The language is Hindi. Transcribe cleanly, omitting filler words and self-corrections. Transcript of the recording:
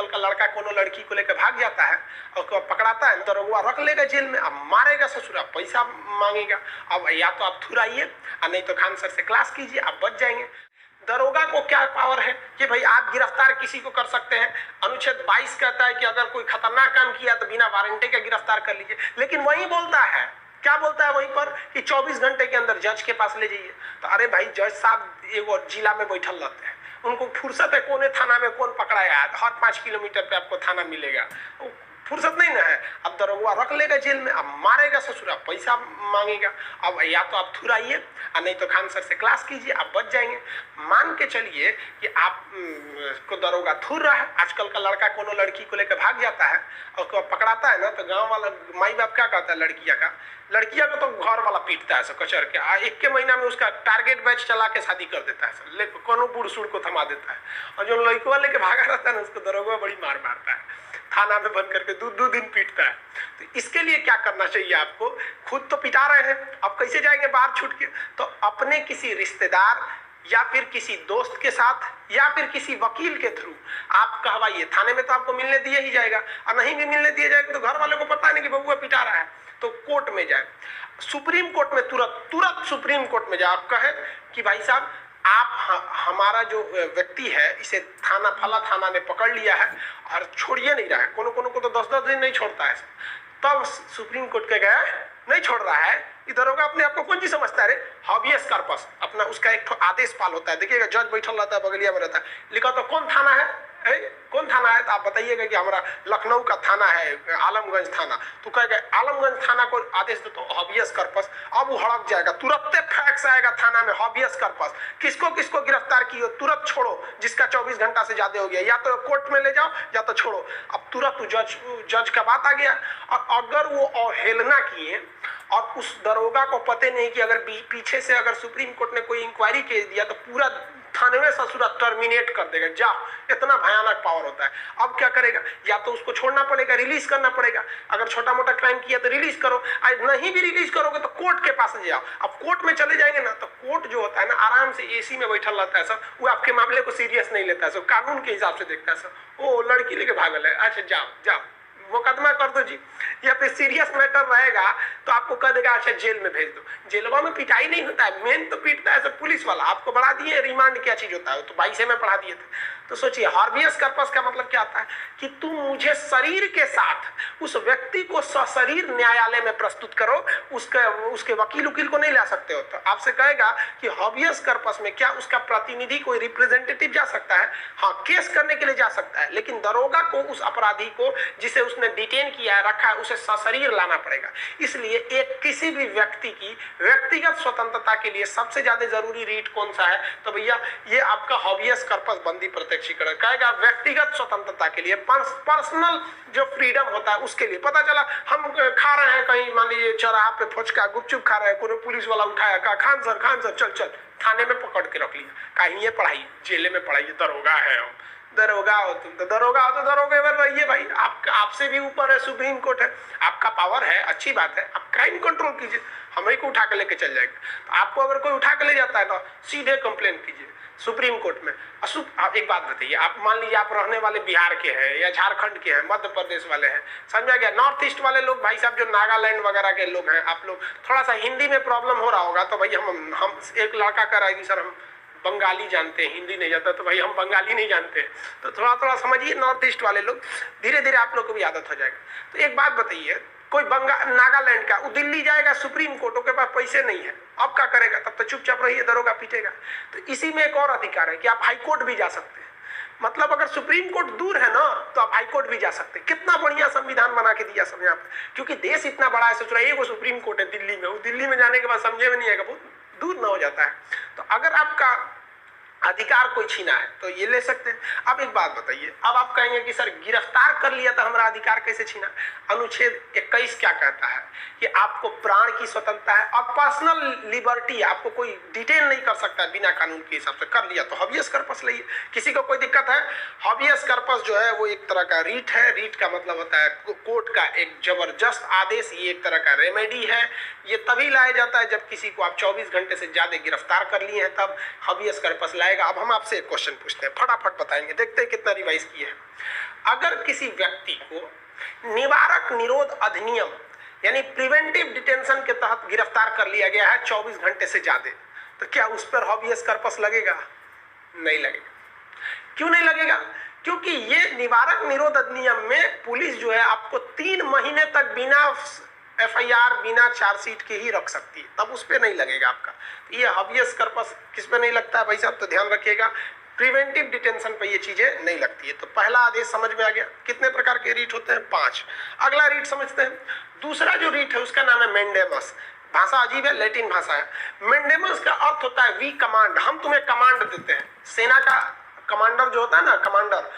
आजकल का लड़का कोनो लड़की को लेकर भाग जाता है और उसको पकड़ाता है तो वो रख लेगा जेल में, अब मारेगा ससुरा, पैसा मांगेगा। अब या तो आप थुराइए और नहीं तो खान सर से क्लास कीजिए, आप बच जाएंगे। दरोगा को क्या पावर है कि भाई आप गिरफ्तार किसी को कर सकते हैं। अनुच्छेद 22 कहता है कि अगर कोई खतरनाक काम किया तो बिना वारंटी के गिरफ्तार कर लीजिए, लेकिन वही बोलता है, क्या बोलता है वहीं पर कि 24 घंटे के अंदर जज के पास ले जाइए। तो अरे भाई जज साहब एगो जिला में बैठल रहते हैं, उनको फुर्सत है कोने थाना में कौन पकड़ाया, हर 5 किलोमीटर पे आपको थाना मिलेगा, फुर्सत नहीं ना है। अब दरोगा रख लेगा जेल में, अब मारेगा ससुरा, पैसा मांगेगा। अब या तो आप थुराइए और नहीं तो खान सर से क्लास कीजिए, आप बच जाएंगे। मान के चलिए कि आप को दरोगा थुर रहा है, आजकल का लड़का कोनो लड़की को लेकर भाग जाता है और उसको पकड़ाता है ना तो गांव वाला माई बाप क्या कहता है, लड़किया को तो घर वाला पीटता है सब कचर के, एक के महीना में उसका टारगेट बैच चला के शादी कर देता है सब, कोनो बूढ़ सूढ़ को थमा देता है। और जो लड़का लेके भागा रहता है ना उसको दरोगा बड़ी मार मारता है, थाना में बंद करके 2 दिन पीटता है। तो इसके लिए क्या करना चाहिए आपको, खुद तो पिटा रहे हैं, अब कैसे जाएंगे बाहर छूट के, तो अपने किसी रिश्तेदार या फिर किसी दोस्त के साथ या फिर किसी वकील के थ्रू आप कहवाइए। थाने में तो आपको मिलने दिया ही जाएगा, और नहीं भी मिलने दिया जाएगा तो घर वालों को पता नहीं कि बबुआ पिटा रहा है, तो कोर्ट में जाए, सुप्रीम कोर्ट में तुरंत सुप्रीम कोर्ट में जाए, आप कहे कि भाई साहब आप हमारा जो व्यक्ति है इसे फला थाना ने पकड़ लिया है और छोड़िए नहीं रहा है, कोनो को तो 10-10 दिन नहीं छोड़ता है, तब सुप्रीम कोर्ट के गया नहीं छोड़ रहा है, इधर होगा अपने आप को कौन जी समझता है, हॉबियस कार्पस अपना उसका एक आदेश पाल होता है। देखिएगा जज बैठल रहता है बगलिया में रहता है, लिखा तो कौन थाना है, कौन थाना है, तो आप बताइएगा कि हमारा लखनऊ का थाना है, आलमगंज थाना, तो कहेगा आलमगंज थाना को आदेश दो तो हॉबियस कार्पस, अब वो हड़क जाएगा, तुरंत फैक्स आएगा थाना में, हॉबियस कार्पस किसको किसको गिरफ्तार किए तुरंत छोड़ो, जिसका 24 घंटा से ज्यादा हो गया या तो कोर्ट में ले जाओ या तो छोड़ो। अब तुरंत जज का बात आ गया, और अगर वो अवहेलना किए और उस दरोगा को पते नहीं कि अगर पीछे से अगर सुप्रीम कोर्ट ने कोई इंक्वायरी कर दिया तो पूरा थाने में ससुरा टर्मिनेट कर देगा, जा इतना भयानक पावर होता है। अब क्या करेगा, या तो उसको छोड़ना पड़ेगा, रिलीज करना पड़ेगा, अगर छोटा मोटा क्राइम किया तो रिलीज करो, नहीं भी रिलीज करोगे तो कोर्ट के पास जाओ। अब कोर्ट में चले जाएंगे ना तो कोर्ट जो होता है ना आराम से एसी में बैठा रहता है सब, वो आपके मामले को सीरियस नहीं लेता है सब, कानून के हिसाब से देखता है सब, ओ लड़की लेके भागल है, अच्छा जाओ मुकदमा कर दो जी, या फिर सीरियस मैटर रहेगा तो आपको कह देगा अच्छा जेल में भेज दो। जेलवा में पिटाई नहीं होता है, मेन तो पीटता है सब पुलिस वाला, आपको बढ़ा दिए रिमांड क्या चीज होता है, तो 22 में पढ़ा दिए थे। तो सोचिए हॉर्बियस कार्पस का मतलब क्या आता है कि तुम मुझे शरीर के साथ उस व्यक्ति को सशरीर न्यायालय में प्रस्तुत करो, उसके वकील को नहीं ला सकते हो। तो आपसे कहेगा कि हॉर्बियस कार्पस में क्या उसका प्रतिनिधि कोई रिप्रेजेंटेटिव जा सकता है, हाँ केस करने के लिए जा सकता है, लेकिन दरोगा को उस अपराधी को जिसे उसने डिटेन किया है रखा है उसे सशरीर लाना पड़ेगा। इसलिए एक किसी भी व्यक्ति की व्यक्तिगत स्वतंत्रता के लिए सबसे ज्यादा जरूरी रीट कौन सा है, तो भैया ये आपका हॉर्बियस कार्पस बंदी प्रत्यक्षीकरण कहेगा व्यक्तिगत स्वतंत्रता के लिए, पर्सनल जो फ्रीडम होता है उसके लिए। पता चला हम खा रहे हैं कहीं, मान लीजिए चौराहा पे फुचका गुपचुप खा रहे हैं, कोई पुलिस वाला उठाया, कहा खान सर चल थाने में पकड़ के रख लिया, कहीं ये पढ़ाई जेल में पढ़ाई, दरोगा है हम, दरोगा हो तुम तो दरोगा हो तो दरोगे में रहिए भाई, आपसे भी ऊपर है सुप्रीम कोर्ट है, आपका पावर है, अच्छी बात है, आप क्राइम कंट्रोल कीजिए, हमें को उठा के लेके चल जाएगा। तो आपको अगर कोई उठा के ले जाता है ना सीधे कंप्लेन कीजिए सुप्रीम कोर्ट में। आप एक बात बताइए, आप मान लीजिए आप रहने वाले बिहार के हैं या झारखंड के हैं, मध्य प्रदेश वाले हैं, समझा गया, नॉर्थ ईस्ट वाले लोग भाई साहब जो नागालैंड वगैरह के लोग हैं, आप लोग थोड़ा सा हिंदी में प्रॉब्लम हो रहा होगा तो भाई हम एक लड़का कह रहा है कि सर हम बंगाली जानते हैं, हिंदी नहीं जानता, तो भाई हम बंगाली नहीं जानते, तो थोड़ा समझिए नॉर्थ ईस्ट वाले लोग, धीरे धीरे आप लोग को भी आदत हो जाएगा। तो एक बात बताइए, कोई नागालैंड का वो दिल्ली जाएगा सुप्रीम कोर्ट, के पास पैसे नहीं है, अब क्या करेगा, तब तो चुपचाप रहिए, दरोगा पीटेगा। तो इसी में एक और अधिकार है कि आप हाई कोर्ट भी जा सकते हैं, मतलब अगर सुप्रीम कोर्ट दूर है ना तो आप हाई कोर्ट भी जा सकते हैं। कितना बढ़िया संविधान बना के दिया सब यहाँ पे, क्योंकि देश इतना बड़ा है, सोच रहा है वो सुप्रीम कोर्ट है दिल्ली में, वो दिल्ली में जाने के बाद समझे में नहीं आएगा, बहुत दूर ना हो जाता है। तो अगर आपका अधिकार कोई छीना है तो ये ले सकते हैं। अब एक बात बताइए, अब आप कहेंगे कि सर गिरफ्तार कर लिया तो हमारा अधिकार कैसे छीना। अनुच्छेद 21 क्या कहता है कि आपको प्राण की स्वतंत्रता है और पर्सनल लिबर्टी, आपको कोई डिटेन नहीं कर सकता है बिना कानून के हिसाब से, कर लिया तो हॉबियस कार्पस लिए। किसी को कोई दिक्कत है, हॉबियस कार्पस जो है वो एक तरह का रीट है, रीट का मतलब होता है कोर्ट का एक जबरदस्त आदेश, ये एक तरह का रेमेडी है, ये तभी लाया जाता है जब किसी को आप 24 घंटे से ज्यादा गिरफ्तार कर लिए हैं, तब हॉबियस कार्पस लाएगा। अब हम आपसे एक क्वेश्चन पूछते हैं, फटाफट बताएंगे, देखते हैं कितना रिवाइज किए हैं। अगर किसी व्यक्ति को निवारक निरोध अधिनियम यानी प्रिवेंटिव डिटेंशन के तहत गिरफ्तार कर लिया गया है 24 घंटे से ज्यादा, तो क्या उस पर हॉबियस कॉर्पस लगेगा? नहीं लगेगा। क्यों नहीं लगेगा? क्योंकि ये निवारक निरोध अधिनियम में पुलिस जो है आपको 3 महीने तक बिना एफआईआर बिना चार्जशीट के ही रख सकती है, तब उस पर नहीं लगेगा आपका। ये हॉबियस कॉर्पस किस पे नहीं लगता है भाई साहब? तो ध्यान रखिएगा, प्रिवेंटिव डिटेंशन पे ये चीजें नहीं लगती है। तो पहला आदेश समझ में आ गया। कितने प्रकार के रीट होते हैं? 5। अगला रीट समझते हैं। दूसरा जो रीट है उसका नाम है मेंडेमस। भाषा अजीब है, लैटिन भाषा है। मेंडेमस का अर्थ होता है वी कमांड, हम तुम्हें कमांड देते हैं। सेना का कमांडर जो होता है ना, कमांडर,